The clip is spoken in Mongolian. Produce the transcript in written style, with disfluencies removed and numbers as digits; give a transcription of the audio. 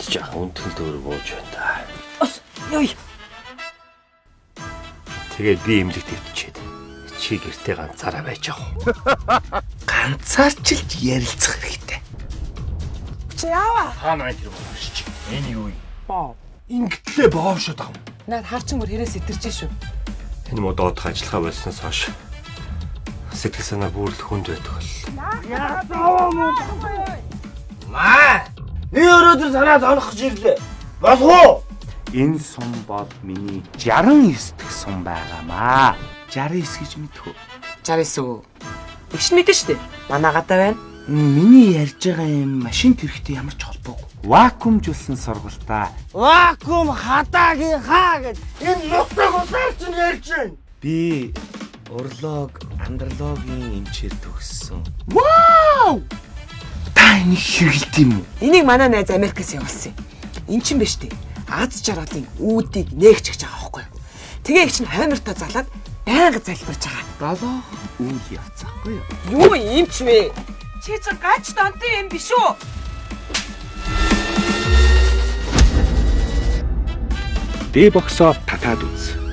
жаа үнэн төр бууж байна да. Ос ёй. Тэгээд би эмнэлэгт өвчээд чи гэртээ ганцаараа байж яах вэ? Ганцаарчилж ярилцах хэрэгтэй. Чи яава? Хаана энэ тэр болооч. Энэ юу юм? Боо. Ингэтлээ боошоод байгаа юм. Наад харчин бүр хэрэг сэтэрч шүү. Энэ модод ажиллахаа болсноос хойш сэтгэл санаа бүр л хүнд байдаг бол. Маа! Би өрөөдөр санаа зовлох гэж ирлээ. Болов уу? Энэ сум бол миний 69 дэх сум байгаамаа. 69 гэж мэдхүү. 69 үү? Игш мэдэн штэ. Манаагатай байна. Миний ярьж байгаа юм машин тэрэгтэй ямар ч холбоогүй. Вакуумжуулсан сургалтаа. Вакуум хадаагийн хаа гэж энэ нутаг усаар чинь ярьж байна. Би уролог, андрологийн эмчээр төгссөн. Вау! Та энийг хэрэгэлт юм уу? Энийг манай найз Америкаас явуулсан. Эн чин биш үү? Аз жаргалын үүдийг нээгч гэж байгаа байхгүй юу? Тэгээ их чинь хоймортой залаад байнга залбирч байгаа. Долоох үйл явцгаахгүй юу? Юу юм ч вэ? Чи ч гач донтой юм биш үү? Дэ боксоо татаад үз.